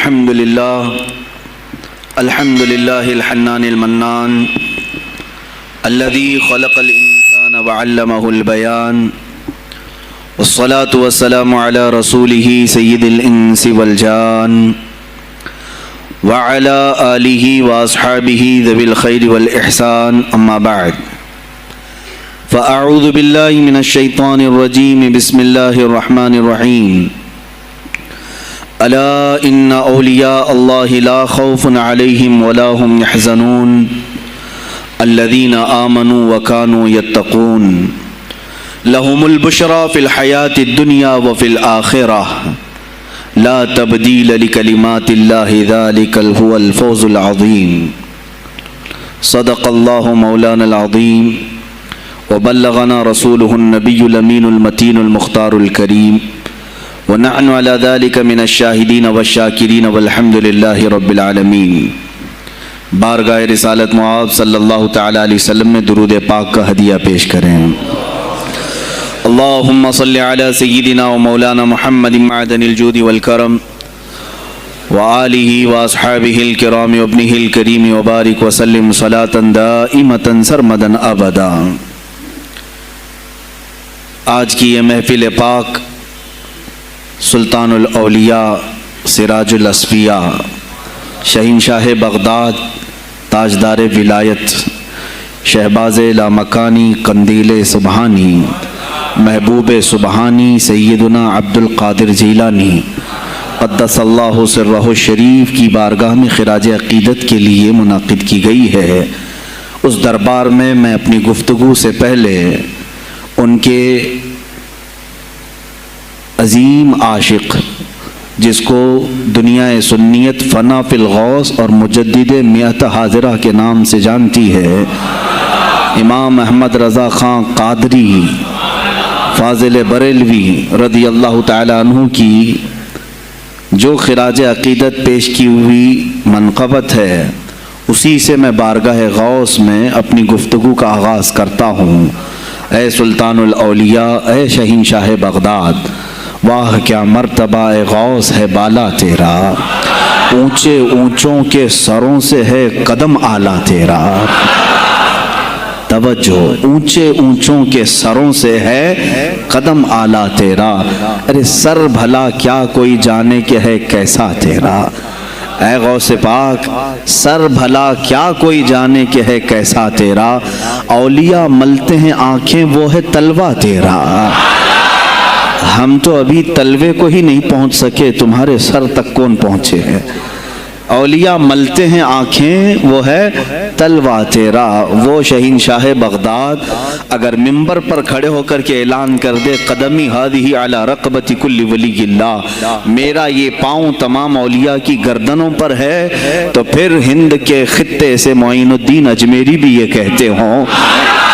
الحمد لله الحنان المنان الذي خلق الإنسان وعلمه البيان والصلاة والسلام على رسوله سيد الإنس والجان وعلى آله وأصحابه ذوي الخير والإحسان أما بعد فأعوذ بالله من الشيطان الرجيم بسم الله الرحمن الرحيم ألا إن أولياء الله لا خوف عليهم ولا هم يحزنون الذين آمنوا وكانوا يتقون لهم البشرى في الحياة الدنيا وفي الآخرة لا تبديل لكلمات الله ذلك هو الفوز العظيم صدق الله مولانا العظيم وبلغنا رسوله النبي الأمين المتين المختار الكريم ونحن على ذلك من الشاهدين والشاكرين والحمد لله رب العالمين۔ بارگاہ رسالت معاب صلی اللہ تعالی علیہ وسلم میں درود پاک کا ہدیہ پیش کریں۔ اللہم صلی علی سیدنا و مولانا محمد معدن الجود والکرم وآلہ واصحابہ الکرام وابنہ الکریم وبارک وسلم صلاة دائمة سرمدا ابدا۔ آج کی یہ محفل پاک سلطان الاولیاء سراج الاصفیاء شہنشاہ بغداد تاجدار ولایت شہباز لامکانی قندیل سبحانی محبوب سبحانی سیدنا عبد القادر جیلانی قدس اللہ سرہ الشریف کی بارگاہ میں خراج عقیدت کے لیے منعقد کی گئی ہے۔ اس دربار میں میں اپنی گفتگو سے پہلے ان کے عظیم عاشق جس کو دنیا سنیت فنا فی الغوث اور مجدد میت حاضرہ کے نام سے جانتی ہے، امام احمد رضا خان قادری فاضل بریلوی رضی اللہ تعالی عنہ کی جو خراج عقیدت پیش کی ہوئی منقبت ہے، اسی سے میں بارگاہ غوث میں اپنی گفتگو کا آغاز کرتا ہوں۔ اے سلطان الاولیاء، اے شہنشاہ بغداد، واہ کیا مرتبہ اے غوث ہے بالا تیرا، اونچے اونچوں کے سروں سے ہے قدم اعلیٰ تیرا۔ توجہ، اونچے اونچوں کے سروں سے ہے قدم اعلیٰ تیرا، ارے سر بھلا کیا کوئی جانے کہ ہے کیسا تیرا۔ اے غوث پاک، سر بھلا کیا کوئی جانے کہ ہے کیسا تیرا، اولیاء ملتے ہیں آنکھیں وہ ہے تلوہ تیرا۔ ہم تو ابھی تلوے کو ہی نہیں پہنچ سکے، تمہارے سر تک کون پہنچے ہیں۔ اولیاء ملتے ہیں آنکھیں وہ ہے تلوہ تیرا۔ وہ شہنشاہ بغداد اگر ممبر پر کھڑے ہو کر کے اعلان کر دے قدمی ہادی علی رقبت کل ولی اللہ، میرا یہ پاؤں تمام اولیاء کی گردنوں پر ہے، تو پھر ہند کے خطے سے معین الدین اجمیری بھی یہ کہتے ہوں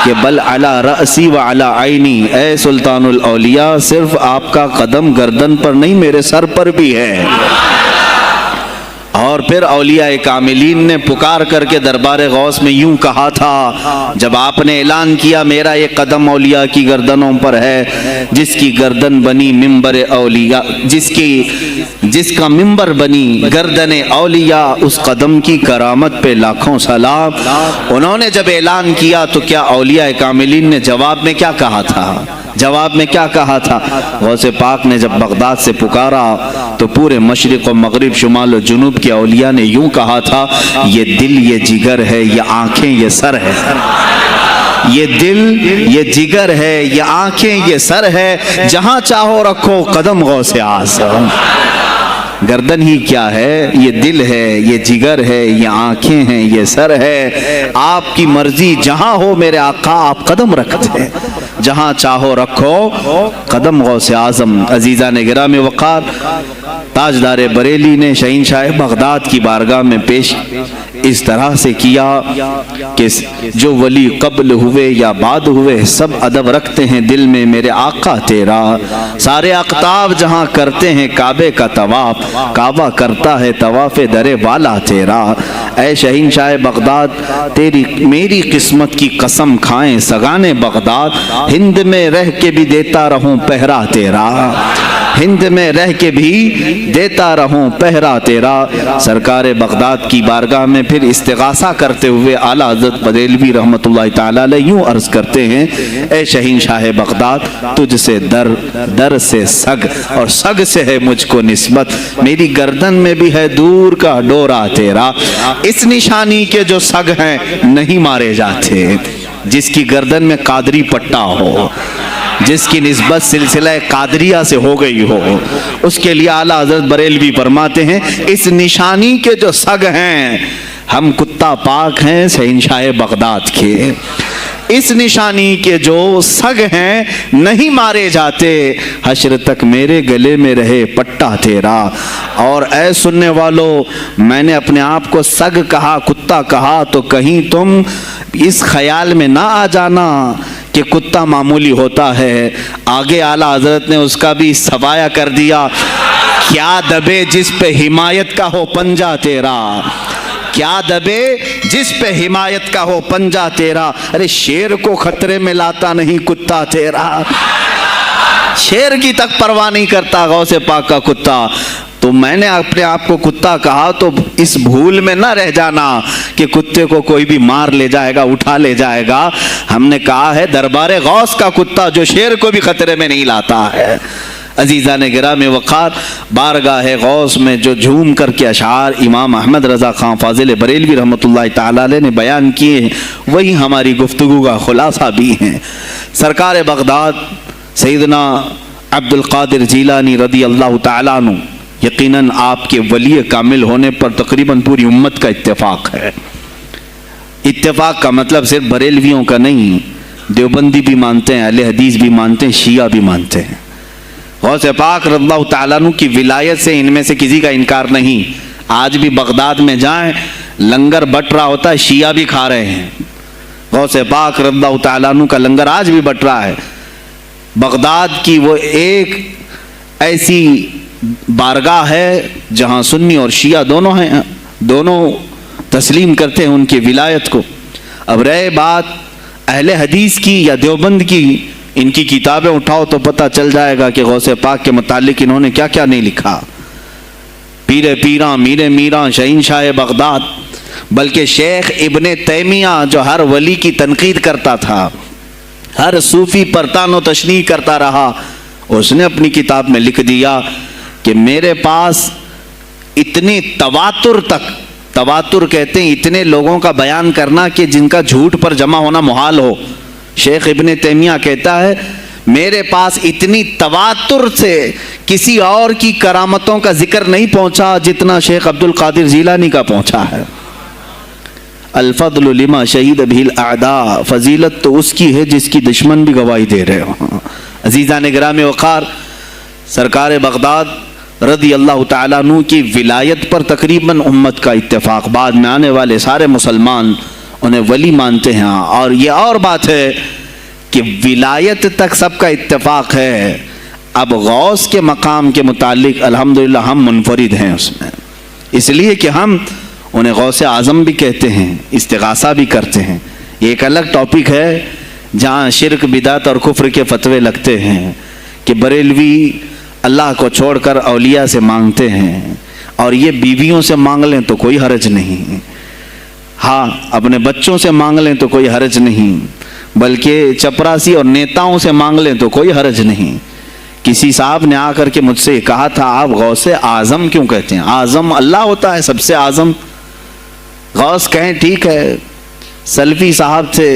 کہ بل علی رأسی و علی عینی، اے سلطان الاولیاء صرف آپ کا قدم گردن پر نہیں میرے سر پر بھی ہے۔ اور پھر اولیاء کاملین نے پکار کر کے دربار غوث میں یوں کہا تھا جب آپ نے اعلان کیا میرا یہ قدم اولیاء کی گردنوں پر ہے، جس کی گردن بنی منبر اولیاء، جس کا منبر بنی گردن اولیاء، اس قدم کی کرامت پہ لاکھوں سلام۔ انہوں نے جب اعلان کیا تو کیا اولیاء کاملین نے جواب میں کیا کہا تھا؟ جواب میں کیا کہا تھا؟ غوث پاک نے جب بغداد سے پکارا تو پورے مشرق و مغرب شمال و جنوب کے اولیاء نے یوں کہا تھا، یہ دل یہ جگر ہے، یہ آنکھیں یہ سر ہے۔ یہ دل یہ جگر ہے، یہ آنکھیں یہ سر ہے، جہاں چاہو رکھو قدم غوث اعظم۔ گردن ہی کیا ہے، یہ دل ہے، یہ جگر ہے، یہ آنکھیں ہیں، یہ سر ہے، آپ کی مرضی جہاں ہو میرے آقا آپ قدم رکھتے ہیں، جہاں چاہو رکھو قدم غوث اعظم۔ عزیزان گرامی وقار، تاجدار بریلی نے شہنشاہ بغداد کی بارگاہ میں پیش اس طرح سے کیا کہ جو ولی قبل ہوئے یا بعد ہوئے سب ادب رکھتے ہیں دل میں میرے آقا تیرا، سارے اقطاب جہاں کرتے ہیں کعبے کا طواف، کعبہ کرتا ہے طواف در والا تیرا۔ اے شہنشاہ بغداد، تیری میری قسمت کی قسم کھائیں سگانے بغداد، ہند میں رہ کے بھی دیتا رہوں پہرا تیرا۔ ہند میں رہ کے بھی دیتا رہوں پہرا تیرا۔ سرکار بغداد کی بارگاہ میں پھر استغاثہ کرتے ہوئے اعلیٰ حضرت بریلوی رحمۃ اللہ تعالیٰ علیہ یوں عرض کرتے ہیں، اے شہین شاہ بغداد، تجھ سے در، در سے سگ، اور سگ سے ہے مجھ کو نسبت، میری گردن میں بھی ہے دور کا ڈورا تیرا۔ اس نشانی کے جو سگ ہیں نہیں مارے جاتے، جس کی گردن میں قادری پٹا ہو، جس کی نسبت سلسلہ قادریہ سے ہو گئی ہو، اس کے لیے اعلیٰ حضرت بریلوی فرماتے ہیں اس نشانی کے جو سگ ہیں، ہم کتا پاک ہیں شہنشاہ بغداد کے، اس نشانی کے جو سگ ہیں نہیں مارے جاتے، حشر تک میرے گلے میں رہے پٹا تیرا۔ اور اے سننے والو، میں نے اپنے آپ کو سگ کہا، کتا کہا، تو کہیں تم اس خیال میں نہ آ جانا کہ کتا معمولی ہوتا ہے۔ آگے اعلیٰ حضرت نے اس کا بھی سوایہ کر دیا، کیا دبے جس پہ حمایت کا ہو پنجہ تیرا، کیا دبے جس پہ حمایت کا ہو پنجہ تیرا۔ ارے شیر کو خطرے میں لاتا نہیں کتا تیرا، شیر کی تک پرواہ نہیں کرتا غوث پاک کا کتا۔ تو میں نے اپنے آپ کو کتا کہا تو اس بھول میں نہ رہ جانا کہ کتے کو کوئی بھی مار لے جائے گا، اٹھا لے جائے گا۔ ہم نے کہا ہے دربار غوث کا کتا جو شیر کو بھی خطرے میں نہیں لاتا ہے۔ عزیزان گرامی وقار، بارگاہ غوث میں جو جھوم کر کے اشعار امام احمد رضا خان فاضل بریلوی رحمۃ اللہ تعالیٰ علیہ نے بیان کیے ہیں، وہی ہماری گفتگو کا خلاصہ بھی ہیں۔ سرکار بغداد سیدنا عبد القادر جیلانی رضی اللہ تعالیٰ عنہ، یقیناً آپ کے ولی کامل ہونے پر تقریباً پوری امت کا اتفاق ہے۔ اتفاق کا مطلب صرف بریلویوں کا نہیں، دیوبندی بھی مانتے ہیں، اہل حدیث بھی مانتے ہیں، شیعہ بھی مانتے ہیں۔ غوث پاک رضی اللہ تعالیٰ عنہ کی ولایت سے ان میں سے کسی کا انکار نہیں۔ آج بھی بغداد میں جائیں، لنگر بٹ رہا ہوتا ہے، شیعہ بھی کھا رہے ہیں۔ غوث پاک رضی اللہ تعالیٰ عنہ کا لنگر آج بھی بٹ رہا ہے۔ بغداد کی وہ ایک ایسی بارگاہ ہے جہاں سنی اور شیعہ دونوں ہیں، دونوں تسلیم کرتے ہیں ان کی ولایت کو۔ اب رہے بات اہل حدیث کی یا دیوبند کی، ان کی کتابیں اٹھاؤ تو پتہ چل جائے گا کہ غوث پاک کے متعلق انہوں نے کیا کیا نہیں لکھا۔ پیر پیراں، میر میراں، شہین شاہ بغداد، بلکہ شیخ ابن تیمیہ جو ہر ولی کی تنقید کرتا تھا، ہر صوفی پر تان و تشریح کرتا رہا، اس نے اپنی کتاب میں لکھ دیا کہ میرے پاس اتنی تواتر تک، تواتر کہتے ہیں اتنے لوگوں کا بیان کرنا کہ جن کا جھوٹ پر جمع ہونا محال ہو۔ شیخ ابن تیمیہ کہتا ہے میرے پاس اتنی تواتر سے کسی اور کی کرامتوں کا ذکر نہیں پہنچا جتنا شیخ عبد القادر جیلانی کا پہنچا ہے۔ الفضل لما شہید بہ الاعداء، فضیلت تو اس کی ہے جس کی دشمن بھی گواہی دے رہے ہوں۔ عزیزان گرامی وقار، سرکار بغداد رضی اللہ تعالیٰ عنہ کی ولایت پر تقریباً امت کا اتفاق، بعد میں آنے والے سارے مسلمان انہیں ولی مانتے ہیں۔ اور یہ اور بات ہے کہ ولایت تک سب کا اتفاق ہے، اب غوث کے مقام کے متعلق الحمدللہ ہم منفرد ہیں اس میں، اس لیے کہ ہم انہیں غوث اعظم بھی کہتے ہیں، استغاثہ بھی کرتے ہیں۔ یہ ایک الگ ٹاپک ہے جہاں شرک، بدعت اور کفر کے فتوے لگتے ہیں کہ بریلوی اللہ کو چھوڑ کر اولیاء سے مانگتے ہیں، اور یہ بیویوں سے مانگ لیں تو کوئی حرج نہیں، ہاں اپنے بچوں سے مانگ لیں تو کوئی حرج نہیں، بلکہ چپراسی اور نیتاؤں سے مانگ لیں تو کوئی حرج نہیں۔ کسی صاحب نے آ کر کے مجھ سے کہا تھا آپ غوث اعظم کیوں کہتے ہیں؟ اعظم اللہ ہوتا ہے، سب سے اعظم۔ غوث کہیں ٹھیک ہے، سلفی صاحب تھے،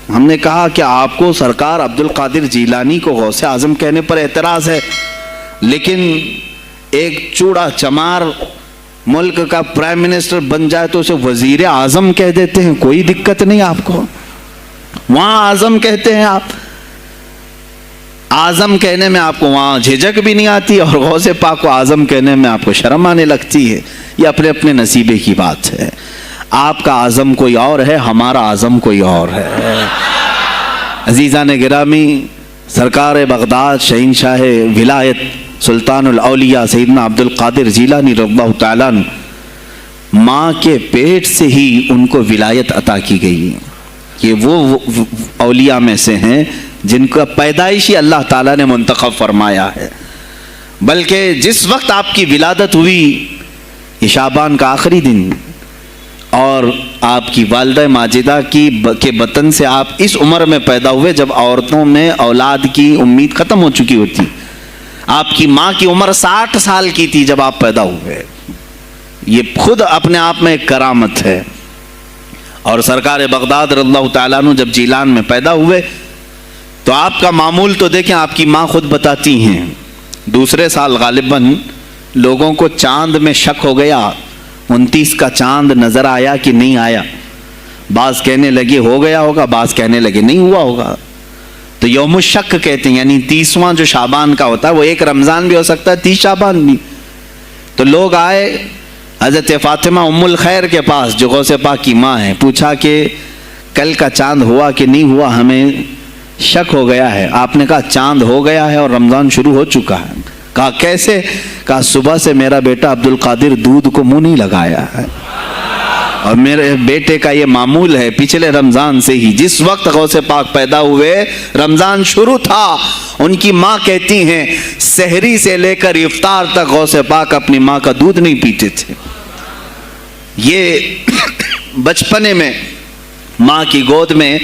ہم نے کہا کہ آپ کو سرکار عبد القادر جیلانی کو غوث اعظم کہنے پر اعتراض ہے، لیکن ایک چوڑا چمار ملک کا پرائم منسٹر بن جائے تو اسے وزیر اعظم کہہ دیتے ہیں، کوئی دقت نہیں آپ کو، وہاں اعظم کہتے ہیں آپ، اعظم کہنے میں آپ کو وہاں جھجک بھی نہیں آتی، اور غوث پاک کو اعظم کہنے میں آپ کو شرم آنے لگتی ہے۔ یہ اپنے اپنے نصیبے کی بات ہے، آپ کا اعظم کوئی اور ہے، ہمارا اعظم کوئی اور ہے۔ عزیزان گرامی، سرکار بغداد شہین شاہ ولایت سلطان الاولیاء سیدنا عبد القادر جیلانی رضی اللہ تعالیٰ عنہ، ماں کے پیٹ سے ہی ان کو ولایت عطا کی گئی۔ یہ وہ اولیاء میں سے ہیں جن کا پیدائشی اللہ تعالیٰ نے منتخب فرمایا ہے۔ بلکہ جس وقت آپ کی ولادت ہوئی یہ شعبان کا آخری دن، اور آپ کی والدہ ماجدہ کے بطن سے آپ اس عمر میں پیدا ہوئے جب عورتوں میں اولاد کی امید ختم ہو چکی ہوتی. آپ کی ماں کی عمر 60 سال کی تھی جب آپ پیدا ہوئے. یہ خود اپنے آپ میں ایک کرامت ہے. اور سرکار بغداد رضی اللہ تعالیٰ عنہ جب جیلان میں پیدا ہوئے تو آپ کا معمول تو دیکھیں، آپ کی ماں خود بتاتی ہیں دوسرے سال غالباً لوگوں کو چاند میں شک ہو گیا، 29 کا چاند نظر آیا کہ نہیں آیا. بعض کہنے لگے ہو گیا ہوگا، بعض کہنے لگے نہیں ہوا ہوگا. تو یوم الشک کہتے ہیں، یعنی 30واں جو شعبان کا ہوتا ہے وہ ایک رمضان بھی ہو سکتا ہے، 30 شعبان بھی. تو لوگ آئے حضرت فاطمہ ام الخیر کے پاس جو غوث پاک کی ماں ہیں، پوچھا کہ کل کا چاند ہوا کہ نہیں ہوا، ہمیں شک ہو گیا ہے. آپ نے کہا چاند ہو گیا ہے اور رمضان شروع ہو چکا ہے. کہا کیسے؟ کہا صبح سے میرا بیٹا عبد القادر دودھ کو منہ نہیں لگایا ہے، اور میرے بیٹے کا یہ معمول ہے پچھلے رمضان سے ہی جس وقت غوث پاک پیدا ہوئے رمضان شروع تھا. ان کی ماں کہتی ہیں سحری سے لے کر افطار تک غوث پاک اپنی ماں کا دودھ نہیں پیتے تھے. یہ بچپنے میں ماں کی گود میں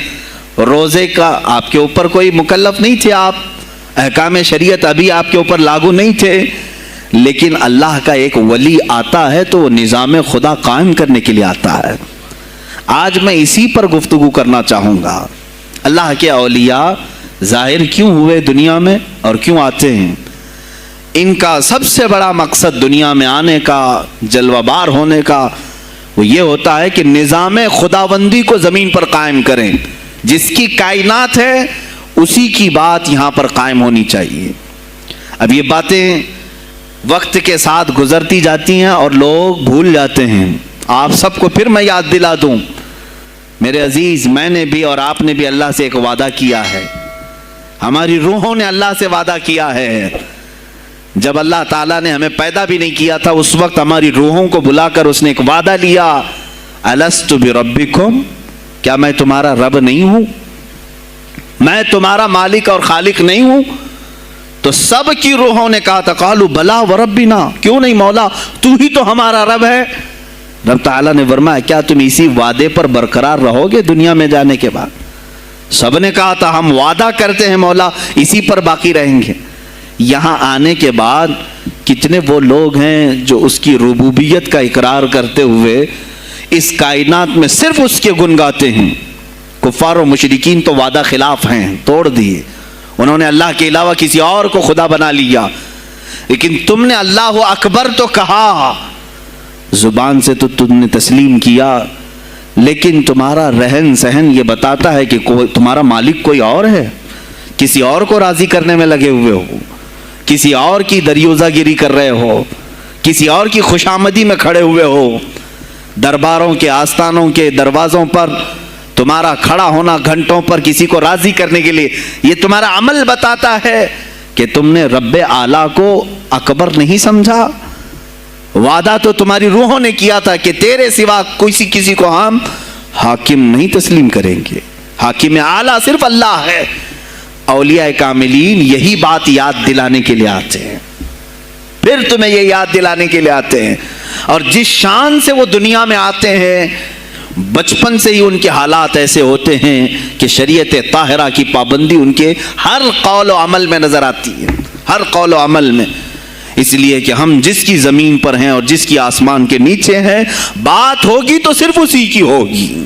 روزے کا آپ کے اوپر کوئی مکلف نہیں تھے، آپ احکام شریعت ابھی آپ کے اوپر لاگو نہیں تھے، لیکن اللہ کا ایک ولی آتا ہے تو وہ نظام خدا قائم کرنے کے لیے آتا ہے. آج میں اسی پر گفتگو کرنا چاہوں گا. اللہ کے اولیاء ظاہر کیوں ہوئے دنیا میں اور کیوں آتے ہیں؟ ان کا سب سے بڑا مقصد دنیا میں آنے کا، جلوہ بار ہونے کا، وہ یہ ہوتا ہے کہ نظام خداوندی کو زمین پر قائم کریں. جس کی کائنات ہے اسی کی بات یہاں پر قائم ہونی چاہیے. اب یہ باتیں وقت کے ساتھ گزرتی جاتی ہیں اور لوگ بھول جاتے ہیں. آپ سب کو پھر میں یاد دلا دوں، میرے عزیز، میں نے بھی اور آپ نے بھی اللہ سے ایک وعدہ کیا ہے. ہماری روحوں نے اللہ سے وعدہ کیا ہے. جب اللہ تعالیٰ نے ہمیں پیدا بھی نہیں کیا تھا اس وقت ہماری روحوں کو بلا کر اس نے ایک وعدہ لیا، الست بربکم، کیا میں تمہارا رب نہیں ہوں؟ میں تمہارا مالک اور خالق نہیں ہوں؟ تو سب کی روحوں نے کہا تھا قالوا بلا وربنا، کیوں نہیں مولا، تو ہی تو ہمارا رب ہے. رب تعالیٰ نے فرمایا کیا تم اسی وعدے پر برقرار رہو گے دنیا میں جانے کے بعد؟ سب نے کہا تھا ہم وعدہ کرتے ہیں مولا اسی پر باقی رہیں گے. یہاں آنے کے بعد کتنے وہ لوگ ہیں جو اس کی ربوبیت کا اقرار کرتے ہوئے اس کائنات میں صرف اس کے گن گاتے ہیں. کفار و مشرکین تو وعدہ خلاف ہیں، توڑ دیے، انہوں نے اللہ کے علاوہ کسی اور کو خدا بنا لیا. لیکن تم نے اللہ اکبر تو کہا، زبان سے تو تم نے تسلیم کیا، لیکن تمہارا رہن سہن یہ بتاتا ہے کہ تمہارا مالک کوئی اور ہے. کسی اور کو راضی کرنے میں لگے ہوئے ہو، کسی اور کی دریوزہ گیری کر رہے ہو، کسی اور کی خوشامدی میں کھڑے ہوئے ہو. درباروں کے آستانوں کے دروازوں پر تمہارا کھڑا ہونا گھنٹوں پر کسی کو راضی کرنے کے لیے، یہ تمہارا عمل بتاتا ہے کہ تم نے رب اعلیٰ کو اکبر نہیں سمجھا. وعدہ تو تمہاری روحوں نے کیا تھا کہ تیرے سوا کسی کو ہم حاکم نہیں تسلیم کریں گے. حاکم اعلیٰ صرف اللہ ہے. اولیاء کاملین یہی بات یاد دلانے کے لیے آتے ہیں، پھر تمہیں یہ یاد دلانے کے لیے آتے ہیں. اور جس شان سے وہ دنیا میں آتے ہیں بچپن سے ہی ان کے حالات ایسے ہوتے ہیں کہ شریعت طاہرہ کی پابندی ان کے ہر قول و عمل میں نظر آتی ہے، ہر قول و عمل میں. اس لیے کہ ہم جس کی زمین پر ہیں اور جس کی آسمان کے نیچے ہیں، بات ہوگی تو صرف اسی کی ہوگی،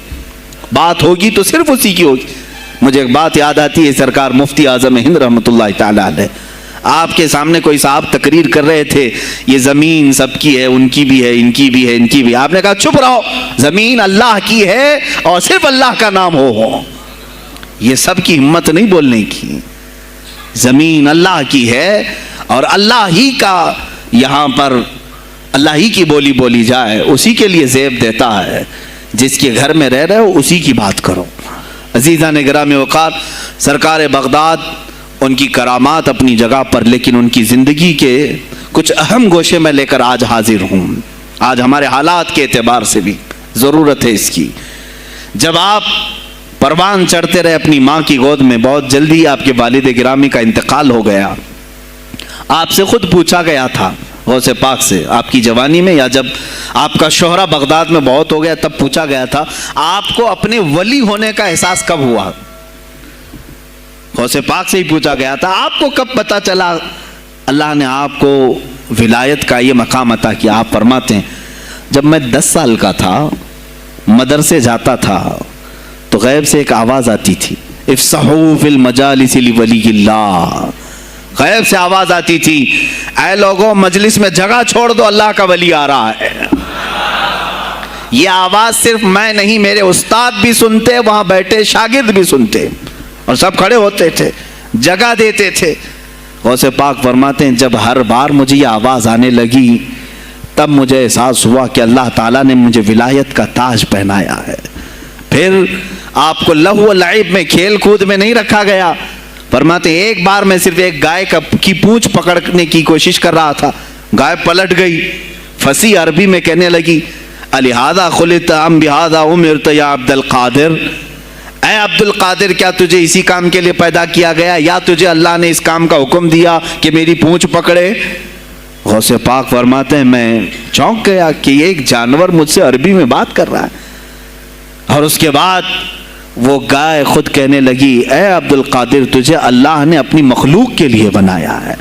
بات ہوگی تو صرف اسی کی ہوگی. مجھے ایک بات یاد آتی ہے، سرکار مفتی اعظم ہند رحمۃ اللہ تعالی علیہ آپ کے سامنے کوئی صاحب تقریر کر رہے تھے، یہ زمین سب کی ہے، ان کی بھی ہے، ان کی بھی ہے، ان کی بھی. آپ نے کہا چپ رہو، زمین اللہ کی ہے اور صرف اللہ کا نام ہو. یہ سب کی ہمت نہیں بولنے کی. زمین اللہ کی ہے اور اللہ ہی کا یہاں پر اللہ ہی کی بولی بولی جائے، اسی کے لیے زیب دیتا ہے. جس کے گھر میں رہ رہے ہو اسی کی بات کرو. عزیزان گرامی وقار، سرکار بغداد ان کی کرامات اپنی جگہ پر، لیکن ان کی زندگی کے کچھ اہم گوشے میں لے کر آج حاضر ہوں. آج ہمارے حالات کے اعتبار سے بھی ضرورت ہے اس کی. جب آپ پروان چڑھتے رہے اپنی ماں کی گود میں، بہت جلدی آپ کے والد گرامی کا انتقال ہو گیا. آپ سے خود پوچھا گیا تھا غوث پاک سے آپ کی جوانی میں، یا جب آپ کا شہرہ بغداد میں بہت ہو گیا تب پوچھا گیا تھا آپ کو اپنے ولی ہونے کا احساس کب ہوا؟ غوث پاک سے ہی پوچھا گیا تھا آپ کو کب پتا چلا اللہ نے آپ کو ولایت کا یہ مقام عطا کیا؟ آپ فرماتے ہیں جب میں 10 سال کا تھا، مدرسے جاتا تھا تو غیب سے ایک آواز آتی تھی، افصحوا فی المجالس لولی اللہ، غیب سے آواز آتی تھی اے لوگوں مجلس میں جگہ چھوڑ دو، اللہ کا ولی آ رہا ہے۔ یہ آواز صرف میں نہیں، میرے استاد بھی سنتے، وہاں بیٹھے شاگرد بھی سنتے، اور سب کھڑے ہوتے تھے، جگہ دیتے تھے۔ غوث پاک فرماتے ہیں جب ہر بار مجھے یہ آواز آنے لگی تب مجھے احساس ہوا کہ اللہ تعالیٰ نے مجھے ولایت کا تاج پہنایا ہے۔ پھر آپ کو لہو و لعب میں، کھیل کود میں نہیں رکھا گیا۔ فرماتے ہیں ایک بار میں صرف ایک گائے کی پونچھ پکڑنے کی کوشش کر رہا تھا، گائے پلٹ گئی، فصیح عربی میں کہنے لگی الہذا خلقت ام بہذا امرت یا عبد القادر، اے عبد القادر کیا تجھے اسی کام کے لیے پیدا کیا گیا یا تجھے اللہ نے اس کام کا حکم دیا کہ میری پونچھ پکڑے؟ غوث پاک فرماتے ہیں میں چونک گیا کہ ایک جانور مجھ سے عربی میں بات کر رہا ہے۔ اور اس کے بعد وہ گائے خود کہنے لگی اے عبد القادر تجھے اللہ نے اپنی مخلوق کے لیے بنایا ہے،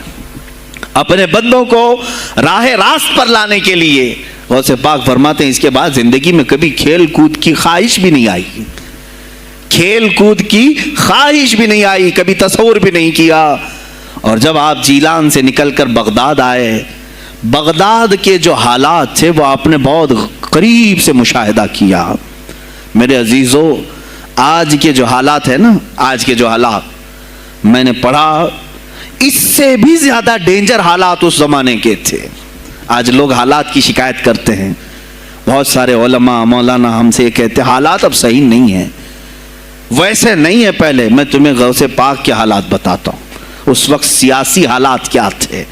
اپنے بندوں کو راہ راست پر لانے کے لیے۔ غوث پاک فرماتے ہیں اس کے بعد زندگی میں کبھی کھیل کود کی خواہش بھی نہیں آئی، کھیل کود کی خواہش بھی نہیں آئی، کبھی تصور بھی نہیں کیا۔ اور جب آپ جیلان سے نکل کر بغداد آئے، بغداد کے جو حالات تھے وہ آپ نے بہت قریب سے مشاہدہ کیا۔ میرے عزیزو آج کے جو حالات ہیں نا، آج کے جو حالات میں نے پڑھا اس سے بھی زیادہ ڈینجر حالات اس زمانے کے تھے۔ آج لوگ حالات کی شکایت کرتے ہیں، بہت سارے علماء مولانا ہم سے یہ کہتے ہیں حالات اب صحیح نہیں ہیں، ویسے نہیں ہے پہلے۔ میں تمہیں غوث پاک کے حالات بتاتا ہوں، اس وقت سیاسی حالات کیا تھے۔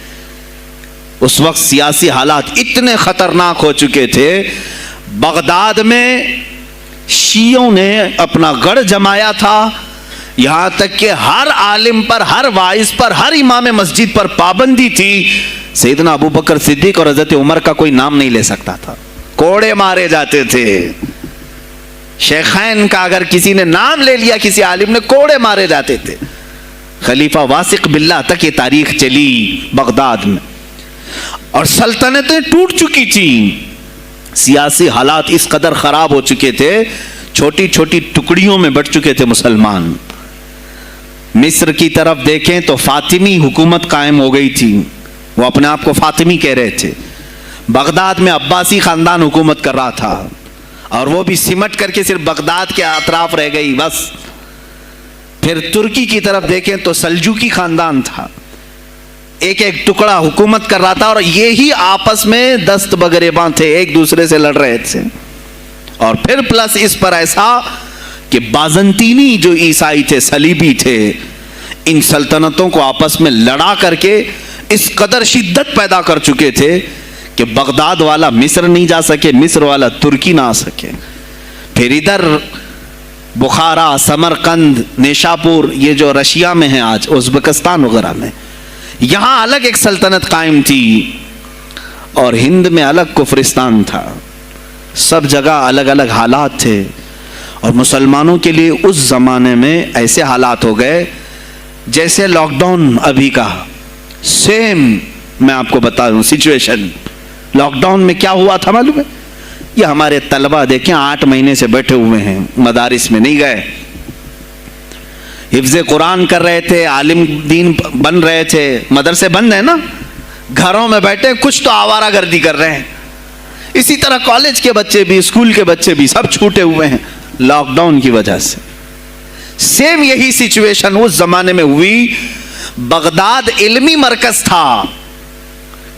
اس وقت سیاسی حالات اتنے خطرناک ہو چکے تھے، بغداد میں شیعوں نے اپنا گڑھ جمایا تھا، یہاں تک کہ ہر عالم پر، ہر واعظ پر، ہر امام مسجد پر پابندی تھی۔ سیدنا ابو بکر صدیق اور حضرت عمر کا کوئی نام نہیں لے سکتا تھا، کوڑے مارے جاتے تھے۔ شیخین کا اگر کسی نے نام لے لیا کسی عالم نے، کوڑے مارے جاتے تھے۔ خلیفہ واثق باللہ تک یہ تاریخ چلی بغداد میں، اور سلطنتیں ٹوٹ چکی تھیں، سیاسی حالات اس قدر خراب ہو چکے تھے، چھوٹی چھوٹی ٹکڑیوں میں بٹ چکے تھے مسلمان۔ مصر کی طرف دیکھیں تو فاطمی حکومت قائم ہو گئی تھی، وہ اپنے آپ کو فاطمی کہہ رہے تھے۔ بغداد میں عباسی خاندان حکومت کر رہا تھا، اور وہ بھی سمٹ کر کے صرف بغداد کے اطراف رہ گئی بس۔ پھر ترکی کی طرف دیکھیں تو سلجوکی خاندان تھا، ایک ایک ٹکڑا حکومت کر رہا تھا، اور یہی آپس میں دست بگریباں تھے، ایک دوسرے سے لڑ رہے تھے۔ اور پھر پلس اس پر ایسا کہ بازنطینی جو عیسائی تھے، صلیبی تھے، ان سلطنتوں کو آپس میں لڑا کر کے اس قدر شدت پیدا کر چکے تھے کہ بغداد والا مصر نہیں جا سکے، مصر والا ترکی نہ آ سکے۔ پھر ادھر بخارا، سمرقند، نیشاپور، یہ جو رشیا میں ہیں آج، ازبکستان وغیرہ میں، یہاں الگ ایک سلطنت قائم تھی، اور ہند میں الگ کفرستان تھا۔ سب جگہ الگ الگ حالات تھے، اور مسلمانوں کے لیے اس زمانے میں ایسے حالات ہو گئے جیسے لاک ڈاؤن ابھی کا سیم۔ میں آپ کو بتا دوں سچویشن، لاک ڈاؤن میں کیا ہوا تھا معلوم ہے؟ یہ ہمارے طلبہ دیکھیں 8 مہینے سے بیٹھے ہوئے ہیں، مدارس میں نہیں گئے، حفظ قرآن کر رہے تھے، عالم دین بن رہے تھے، مدرسے بند ہیں نا، گھروں میں بیٹھے کچھ تو آوارہ گردی کر رہے ہیں۔ اسی طرح کالج کے بچے بھی، اسکول کے بچے بھی، سب چھوٹے ہوئے ہیں لاک ڈاؤن کی وجہ سے۔ سیم یہی سچویشن اس زمانے میں ہوئی۔ بغداد علمی مرکز تھا،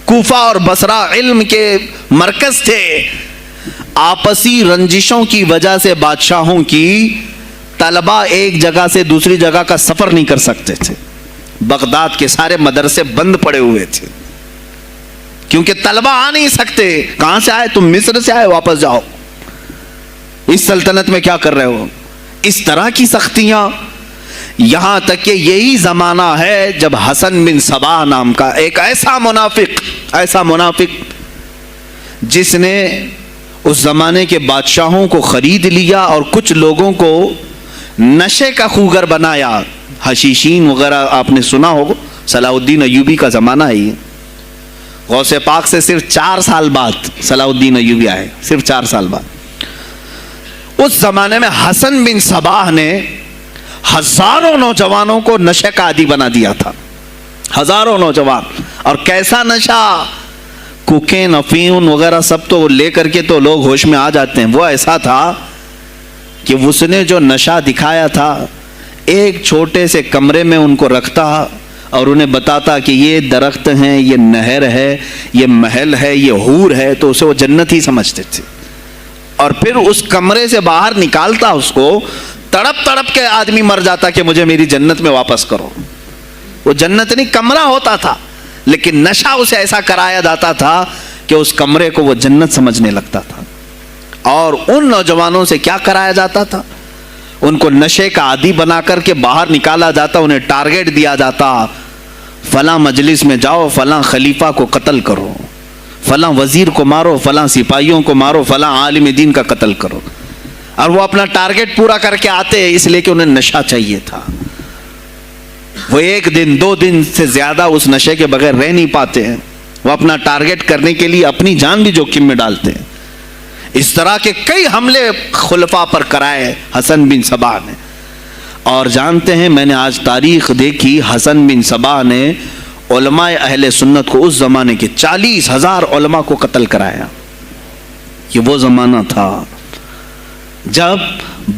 کوفہ اور بصرہ علم کے مرکز تھے۔ آپسی رنجشوں کی وجہ سے بادشاہوں کی طلبہ ایک جگہ سے دوسری جگہ کا سفر نہیں کر سکتے تھے، بغداد کے سارے مدرسے بند پڑے ہوئے تھے، کیونکہ طلبہ آ نہیں سکتے۔ کہاں سے آئے تم؟ مصر سے آئے، واپس جاؤ، اس سلطنت میں کیا کر رہے ہو؟ اس طرح کی سختیاں۔ یہاں تک کہ یہی زمانہ ہے جب حسن بن صباح نام کا ایک ایسا منافق جس نے اس زمانے کے بادشاہوں کو خرید لیا اور کچھ لوگوں کو نشے کا خوگر بنایا. حشیشین وغیرہ آپ نے سنا ہو, صلاح الدین ایوبی کا زمانہ ہے یہ. غوث پاک سے صرف 4 سال بعد صلاح الدین ایوبی آئے, صرف 4 سال بعد. اس زمانے میں حسن بن صباح نے ہزاروں نوجوانوں کو نشے کا عادی بنا دیا تھا, ہزاروں نوجوان. اور کیسا نشہ, کوکین افیون وغیرہ سب تو لے کر کے تو لوگ ہوش میں آ جاتے ہیں. وہ ایسا تھا کہ اس نے جو نشہ دکھایا تھا, ایک چھوٹے سے کمرے میں ان کو رکھتا اور انہیں بتاتا کہ یہ درخت ہیں, یہ نہر ہے, یہ محل ہے, یہ حور ہے, تو اسے وہ جنت ہی سمجھتے تھے. اور پھر اس کمرے سے باہر نکالتا اس کو, تڑپ تڑپ کے آدمی مر جاتا کہ مجھے میری جنت میں واپس کرو. وہ جنت نہیں کمرہ ہوتا تھا, لیکن نشہ اسے ایسا کرایا جاتا تھا کہ اس کمرے کو وہ جنت سمجھنے لگتا تھا. اور ان نوجوانوں سے کیا کرایا جاتا تھا, ان کو نشے کا عادی بنا کر کے باہر نکالا جاتا, انہیں ٹارگٹ دیا جاتا, فلاں مجلس میں جاؤ, فلاں خلیفہ کو قتل کرو, فلاں وزیر کو مارو, فلاں سپاہیوں کو مارو, فلاں عالم دین کا قتل کرو. اور وہ اپنا ٹارگٹ پورا کر کے آتے اس لیے کہ انہیں نشہ چاہیے تھا. وہ 1 دن 2 دن سے زیادہ اس نشے کے بغیر رہ نہیں پاتے ہیں. وہ اپنا ٹارگٹ کرنے کے لیے اپنی جان بھی جوخم میں ڈالتے ہیں. اس طرح کے کئی حملے خلفاء پر کرائے حسن بن صباح نے. اور جانتے ہیں, میں نے آج تاریخ دیکھی, حسن بن صباح نے علماء اہل سنت کو اس زمانے کے 40,000 علماء کو قتل کرایا. یہ وہ زمانہ تھا جب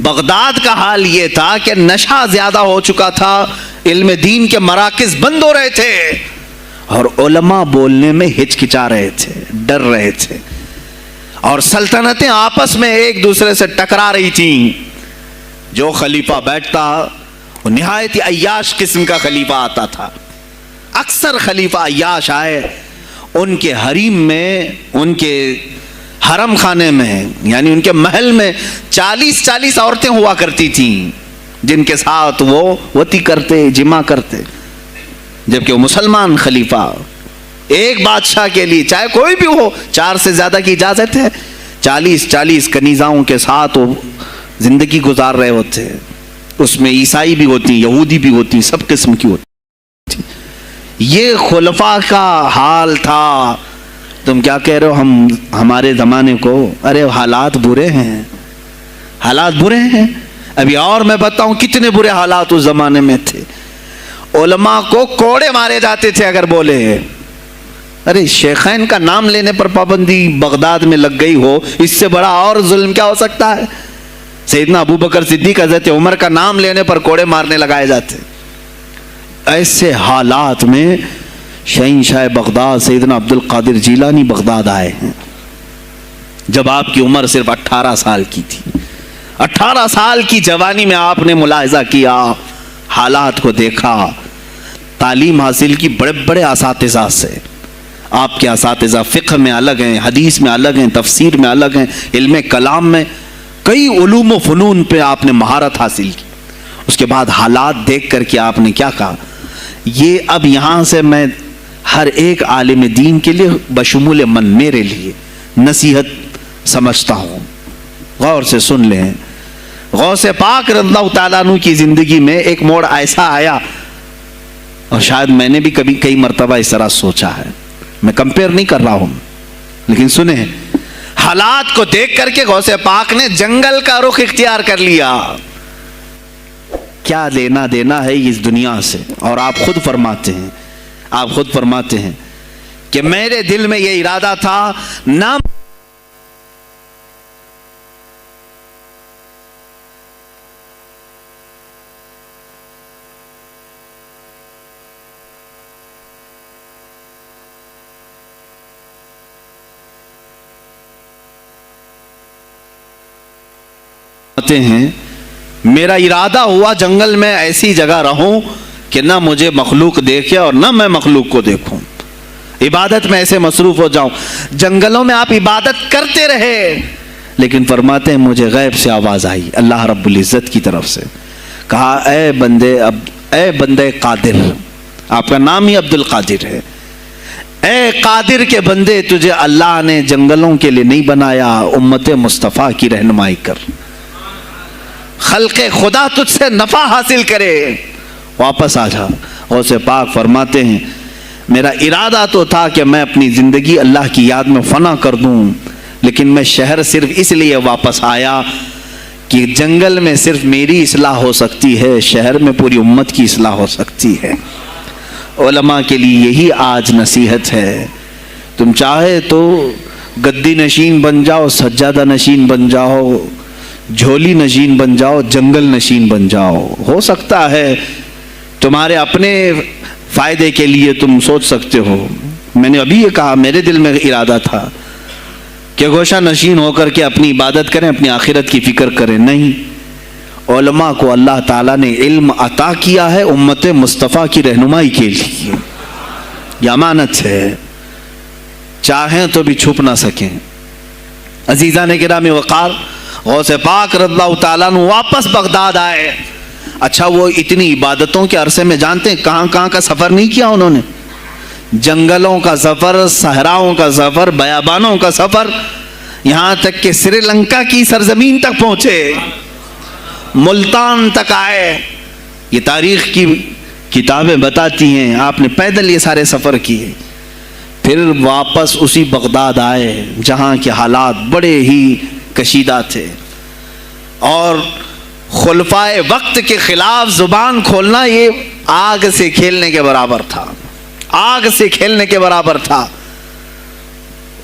بغداد کا حال یہ تھا کہ نشہ زیادہ ہو چکا تھا, علم دین کے مراکز بند ہو رہے تھے, اور علماء بولنے میں ہچکچا رہے تھے, ڈر رہے تھے, اور سلطنتیں آپس میں ایک دوسرے سے ٹکرا رہی تھیں. جو خلیفہ بیٹھتا وہ نہایت عیاش قسم کا خلیفہ آتا تھا. اکثر خلیفہ عیاش آئے, ان کے حریم میں, ان کے حرم خانے میں, یعنی ان کے محل میں 40 عورتیں ہوا کرتی تھیں جن کے ساتھ وہ وطی کرتے, جمع کرتے. جبکہ وہ مسلمان خلیفہ ایک بادشاہ کے لیے چاہے کوئی بھی ہو 4 سے زیادہ کی اجازت ہے, 40 کنیزاؤں کے ساتھ وہ زندگی گزار رہے ہوتے. اس میں عیسائی بھی ہوتی, یہودی بھی ہوتی, سب قسم کی ہوتی. یہ خلفاء کا حال تھا. تم کیا کہہ رہے ہو ہمارے زمانے کو؟ ارے حالات برے ہیں, حالات برے ہیں. ابھی اور میں بتاؤں کتنے برے حالات اس زمانے میں تھے. علماء کو کوڑے مارے جاتے تھے اگر بولے. ارے شیخین کا نام لینے پر پابندی بغداد میں لگ گئی ہو, اس سے بڑا اور ظلم کیا ہو سکتا ہے؟ سیدنا ابو بکر صدیق, حضرت عمر کا نام لینے پر کوڑے مارنے لگائے جاتے. ایسے حالات میں شہنشاہ بغداد سیدنا عبد القادر جیلانی بغداد آئے ہیں جب آپ کی عمر صرف 18 سال کی تھی. 18 سال کی جوانی میں آپ نے ملاحظہ کیا, حالات کو دیکھا, تعلیم حاصل کی بڑے بڑے اساتذہ سے. آپ کے اساتذہ فقہ میں الگ ہیں, حدیث میں الگ ہیں, تفسیر میں الگ ہیں, علم کلام میں, کئی علوم و فنون پہ آپ نے مہارت حاصل کی. اس کے بعد حالات دیکھ کر کے آپ نے کیا کہا, یہ اب یہاں سے میں ہر ایک عالم دین کے لیے بشمول من میرے لیے نصیحت سمجھتا ہوں, غور سے سن لیں. غوث پاک رضی اللہ تعالیٰ عنہ کی زندگی میں ایک موڑ ایسا آیا, اور شاید میں نے بھی کبھی کئی مرتبہ اس طرح سوچا ہے, میں کمپیئر نہیں کر رہا ہوں, لیکن سنیں, حالات کو دیکھ کر کے غوث پاک نے جنگل کا رخ اختیار کر لیا. کیا لینا دینا ہے اس دنیا سے؟ اور آپ خود فرماتے ہیں کہ میرے دل میں یہ ارادہ تھا, نہ ہیں, میرا ارادہ ہوا جنگل میں ایسی جگہ رہوں کہ نہ مجھے مخلوق دیکھے اور نہ میں مخلوق کو دیکھوں, عبادت میں ایسے مصروف ہو جاؤں. جنگلوں میں آپ عبادت کرتے رہے, لیکن فرماتے ہیں مجھے غیب سے آواز آئی اللہ رب العزت کی طرف سے, کہا اے بندے قادر، آپ کا نام ہی عبد القادر ہے، اے قادر کے بندے، تجھے اللہ نے جنگلوں کے لیے نہیں بنایا، امت مصطفیٰ کی رہنمائی کر، خلق خدا تجھ سے نفع حاصل کرے، واپس آ جا۔ غوث پاک فرماتے ہیں میرا ارادہ تو تھا کہ میں اپنی زندگی اللہ کی یاد میں فنا کر دوں، لیکن میں شہر صرف اس لیے واپس آیا کہ جنگل میں صرف میری اصلاح ہو سکتی ہے، شہر میں پوری امت کی اصلاح ہو سکتی ہے۔ علماء کے لیے یہی آج نصیحت ہے، تم چاہے تو گدی نشین بن جاؤ، سجادہ نشین بن جاؤ، جھولی نشین بن جاؤ، جنگل نشین بن جاؤ، ہو سکتا ہے تمہارے اپنے فائدے کے لیے تم سوچ سکتے ہو۔ میں نے ابھی یہ کہا، میرے دل میں ارادہ تھا کہ گوشہ نشین ہو کر کے اپنی عبادت کریں، اپنی آخرت کی فکر کریں، نہیں، علماء کو اللہ تعالیٰ نے علم عطا کیا ہے امت مصطفیٰ کی رہنمائی کے لیے، یہ امانت ہے، چاہیں تو بھی چھپ نہ سکیں۔ عزیزان گرامی وقار، غوث پاک رضی اللہ تعالیٰ عنہ واپس بغداد آئے۔ اچھا وہ اتنی عبادتوں کے عرصے میں جانتے ہیں کہاں کہاں کا سفر نہیں کیا انہوں نے؟ جنگلوں کا سفر، صحراؤں کا سفر، بیابانوں کا سفر، یہاں تک کہ سری لنکا کی سرزمین تک پہنچے، ملتان تک آئے۔ یہ تاریخ کی کتابیں بتاتی ہیں آپ نے پیدل یہ سارے سفر کیے، پھر واپس اسی بغداد آئے جہاں کے حالات بڑے ہی کشیدہ تھے، اور خلفائے وقت کے خلاف زبان کھولنا یہ آگ سے کھیلنے کے برابر تھا، آگ سے کھیلنے کے برابر تھا۔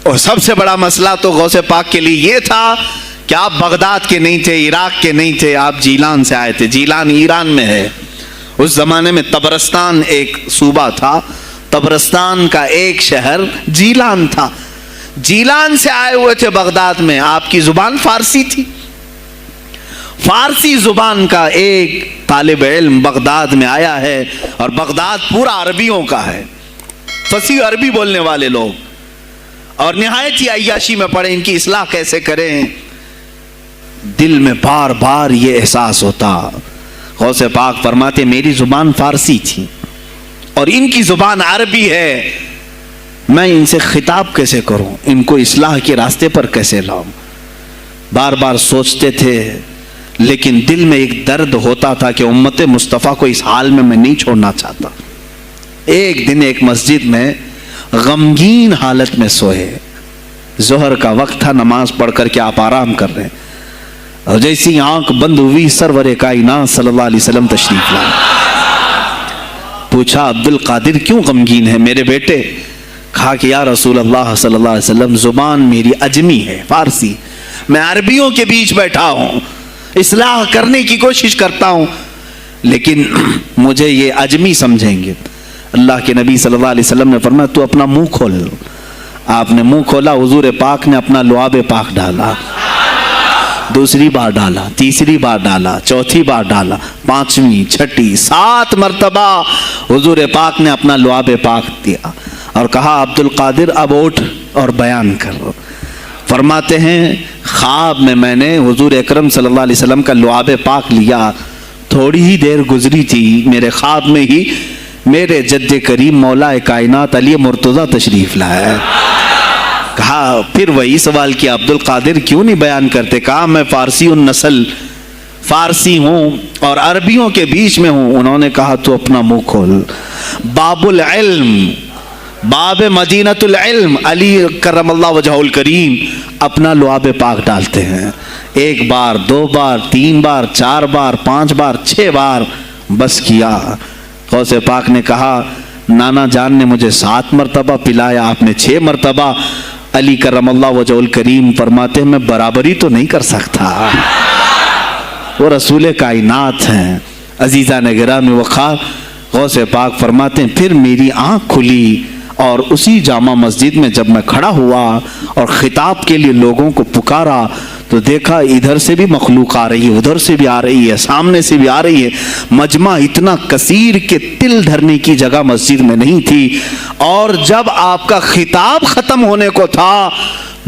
اور سب سے بڑا مسئلہ تو غوث پاک کے لیے یہ تھا کہ آپ بغداد کے نہیں تھے، عراق کے نہیں تھے، آپ جیلان سے آئے تھے۔ جیلان ایران میں ہے، اس زمانے میں طبرستان ایک صوبہ تھا، طبرستان کا ایک شہر جیلان تھا، جیلان سے آئے ہوئے تھے بغداد میں۔ آپ کی زبان فارسی تھی، فارسی زبان کا ایک طالب علم بغداد میں آیا ہے، اور بغداد پورا عربیوں کا ہے، فصیح عربی بولنے والے لوگ، اور نہایت ہی عیاشی میں پڑے ان کی اصلاح کیسے کریں۔ دل میں بار بار یہ احساس ہوتا، غوث پاک فرماتے میری زبان فارسی تھی اور ان کی زبان عربی ہے، میں ان سے خطاب کیسے کروں، ان کو اصلاح کے راستے پر کیسے لاؤں؟ بار بار سوچتے تھے، لیکن دل میں ایک درد ہوتا تھا کہ امت مصطفیٰ کو اس حال میں نہیں چھوڑنا چاہتا۔ ایک دن ایک مسجد میں غمگین حالت میں سوئے، ظہر کا وقت تھا، نماز پڑھ کر کے آپ آرام کر رہے ہیں، اور جیسی آنکھ بند ہوئی سرور کائنات صلی اللہ علیہ وسلم تشریف لائے۔ پوچھا عبد القادر کیوں غمگین ہے میرے بیٹے؟ کہا کہ یا رسول اللہ صلی اللہ علیہ وسلم زبان میری عجمی ہے، فارسی، میں عربیوں کے بیچ بیٹھا ہوں، اصلاح کرنے کی کوشش کرتا ہوں، لیکن مجھے یہ عجمی سمجھیں گے۔ اللہ کے نبی صلی اللہ علیہ وسلم نے فرمایا تو اپنا منہ کھول۔ آپ نے منہ کھولا، حضور پاک نے اپنا لعاب پاک ڈالا، دوسری بار ڈالا، تیسری بار ڈالا، چوتھی بار ڈالا، پانچویں، چھٹی، 7 مرتبہ حضور پاک نے اپنا لعاب پاک دیا اور کہا عبد القادر اب اٹھ اور بیان کرو۔ فرماتے ہیں خواب میں نے حضور اکرم صلی اللہ علیہ وسلم کا لعاب پاک لیا، تھوڑی ہی دیر گزری تھی، میرے خواب میں ہی میرے جد کریم مولا کائنات علی مرتضیٰ تشریف لائے۔ کہا پھر وہی سوال کیا عبد القادر کیوں نہیں بیان کرتے؟ کہا میں فارسی النسل، فارسی ہوں اور عربیوں کے بیچ میں ہوں۔ انہوں نے کہا تو اپنا منہ کھول۔ باب العلم، باب مدینۃ العلم، علی کرم اللہ وجہہ الکریم اپنا لعاب پاک ڈالتے ہیں، 1 بار، 2 بار، 3 بار، 4 بار، 5 بار، 6 بار، بس کیا۔ غوث پاک نے کہا نانا جان نے مجھے 7 مرتبہ پلایا، آپ نے 6 مرتبہ۔ علی کرم اللہ وجہہ الکریم فرماتے ہیں میں برابری تو نہیں کر سکتا، وہ رسول کائنات ہیں۔ عزیزان گرامی وقار، غوث پاک فرماتے ہیں پھر میری آنکھ کھلی، اور اسی جامع مسجد میں جب میں کھڑا ہوا اور خطاب کے لیے لوگوں کو پکارا تو دیکھا ادھر سے بھی مخلوق آ رہی ہے، ادھر سے بھی آ رہی ہے، سامنے سے بھی آ رہی ہے۔ مجمع اتنا کثیر کہ تل دھرنے کی جگہ مسجد میں نہیں تھی، اور جب آپ کا خطاب ختم ہونے کو تھا